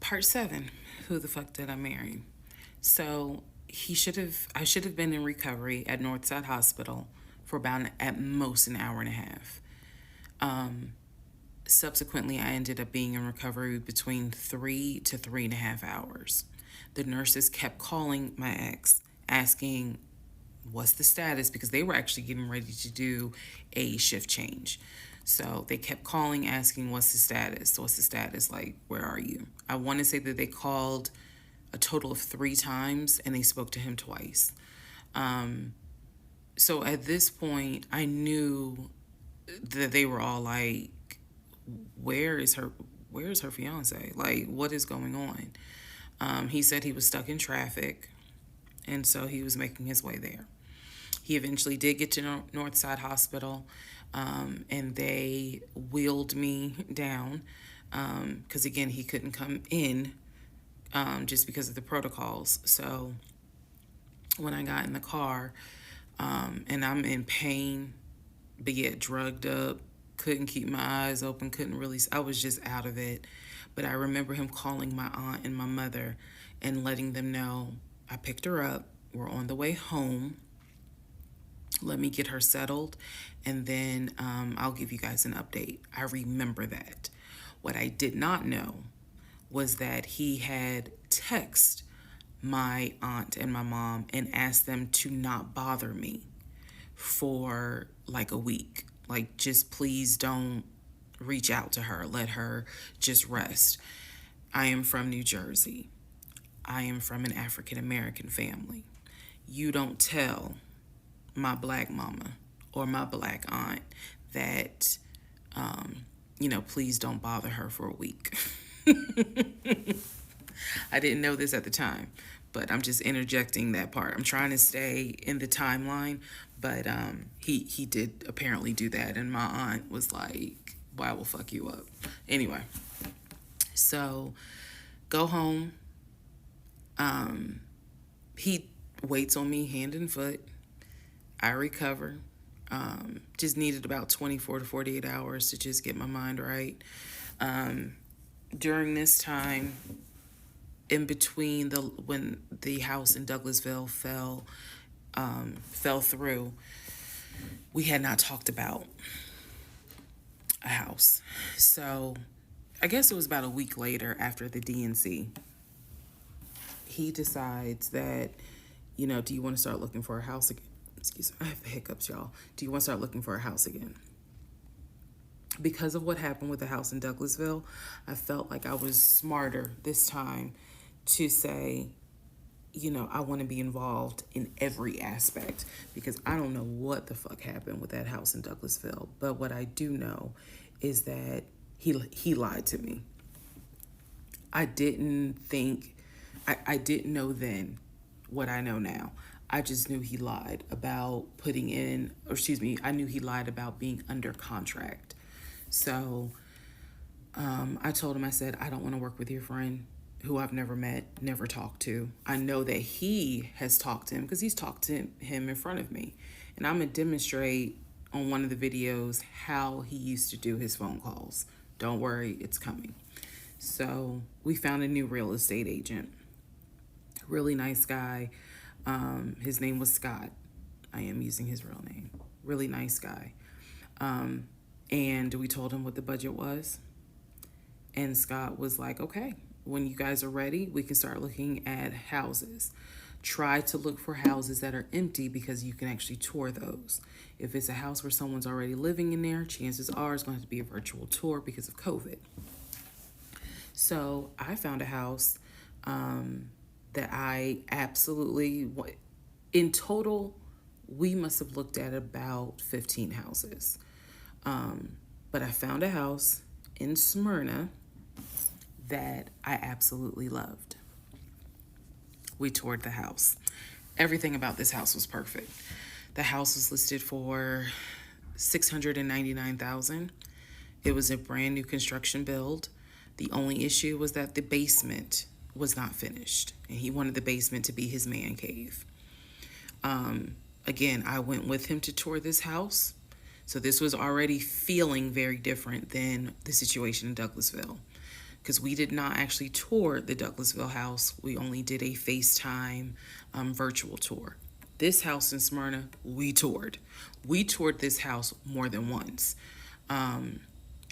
Part 7. Who the fuck did I marry? So I should have been in recovery at Northside Hospital for about at most an hour and a half. Subsequently, I ended up being in recovery between 3 to 3.5 hours. The nurses kept calling my ex, asking what's the status, because they were actually getting ready to do a shift change. So they kept calling, asking, what's the status? What's the status? Like, where are you? I want to say that they called a total of 3 times and they spoke to him twice. So at this point, I knew that they were all like, where is her fiance? Like, what is going on? He said he was stuck in traffic, and so he was making his way there. He eventually did get to Northside Hospital, and they wheeled me down because, again, he couldn't come in just because of the protocols. So when I got in the car, and I'm in pain, but yet drugged up, couldn't keep my eyes open, couldn't really, I was just out of it. But I remember him calling my aunt and my mother and letting them know I picked her up, we're on the way home, let me get her settled, and then I'll give you guys an update. I remember that. What I did not know was that he had texted my aunt and my mom and asked them to not bother me for like a week. Like, just please don't reach out to her. Let her just rest. I am from New Jersey. I am from an African American family. You don't tell my black mama or my black aunt that, please don't bother her for a week. I didn't know this at the time, but I'm just interjecting that part. I'm trying to stay in the timeline, but he did apparently do that, and my aunt was like, "Well, I will fuck you up." Anyway, so go home. He waits on me hand and foot. I recover. Just needed about 24 to 48 hours to just get my mind right. During this time, in between when the house in Douglasville fell through, we had not talked about a house. So I guess it was about a week later, after the DNC, he decides that, do you want to start looking for a house again? Excuse me, I have the hiccups, y'all. Do you want to start looking for a house again? Because of what happened with the house in Douglasville, I felt like I was smarter this time to say, I want to be involved in every aspect, because I don't know what the fuck happened with that house in Douglasville. But what I do know is that he lied to me. I didn't know then what I know now. I just knew he lied about I knew he lied about being under contract. So I told him, I said, I don't want to work with your friend who I've never met, never talked to. I know that he has talked to him because he's talked to him in front of me. And I'm going to demonstrate on one of the videos how he used to do his phone calls. Don't worry, it's coming. So we found a new real estate agent. Really nice guy. His name was Scott. I am using his real name. Really nice guy. And we told him what the budget was. And Scott was like, okay, when you guys are ready, we can start looking at houses. Try to look for houses that are empty, because you can actually tour those. If it's a house where someone's already living in there, chances are it's going to have to be a virtual tour because of COVID. So I found a house that I absolutely, in total, we must have looked at about 15 houses. But I found a house in Smyrna that I absolutely loved. We toured the house. Everything about this house was perfect. The house was listed for $699,000. It was a brand new construction build. The only issue was that the basement was not finished, and he wanted the basement to be his man cave. Again, I went with him to tour this house. So this was already feeling very different than the situation in Douglasville. because we did not actually tour the Douglasville house. We only did a FaceTime virtual tour. This house in Smyrna, we toured. We toured this house more than once. And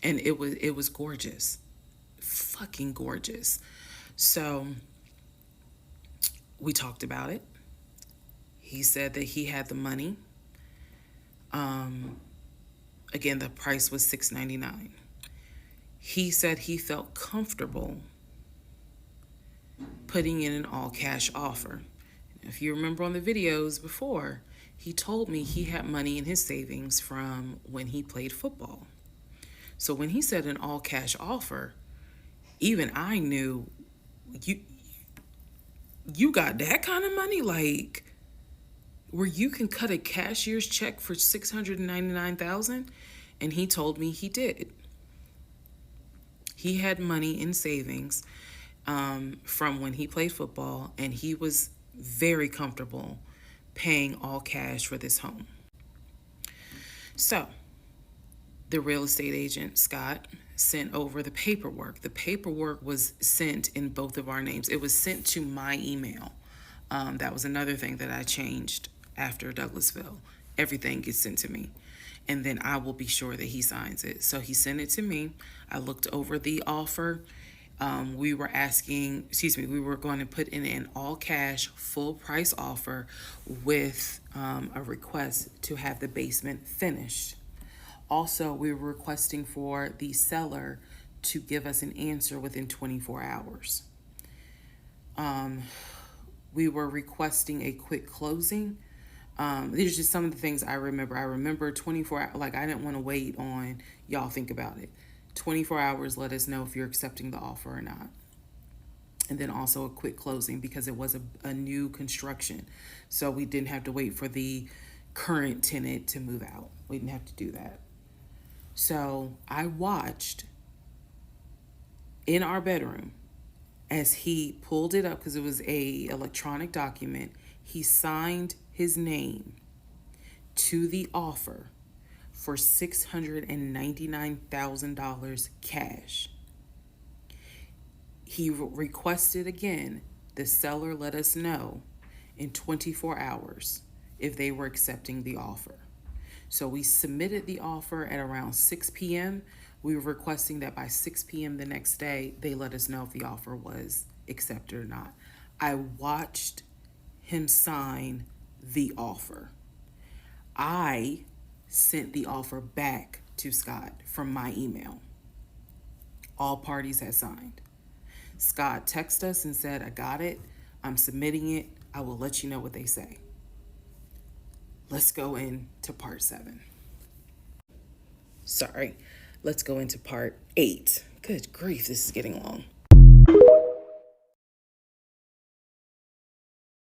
it was gorgeous. Fucking gorgeous. So we talked about it. He said that he had the money. Again, the price was $699. He said he felt comfortable putting in an all cash offer. If you remember on the videos before, he told me he had money in his savings from when he played football. So when he said an all cash offer, even I knew, you got that kind of money, like where you can cut a cashier's check for $699,000. And he told me he did. He had money in savings from when he played football, and he was very comfortable paying all cash for this home. So the real estate agent, Scott, sent over the paperwork. The paperwork was sent in both of our names. It was sent to my email. That was another thing that I changed after Douglasville. Everything gets sent to me, and then I will be sure that he signs it. So he sent it to me. I looked over the offer. We were going to put in an all cash, full price offer with a request to have the basement finished. Also, we were requesting for the seller to give us an answer within 24 hours. We were requesting a quick closing. These are just some of the things I remember. I remember 24 hours, like I didn't want to wait on, y'all think about it. 24 hours, let us know if you're accepting the offer or not. And then also a quick closing because it was a new construction. So we didn't have to wait for the current tenant to move out. We didn't have to do that. So I watched in our bedroom as he pulled it up, because it was a electronic document. He signed his name to the offer for $699,000 cash. He requested again, the seller let us know in 24 hours if they were accepting the offer. So we submitted the offer at around 6 p.m. We were requesting that by 6 p.m. the next day, they let us know if the offer was accepted or not. I watched him sign the offer. I sent the offer back to Scott from my email. All parties had signed. Scott texted us and said, I got it. I'm submitting it. I will let you know what they say. Let's go into part 7. Sorry. Let's go into part 8. Good grief, this is getting long.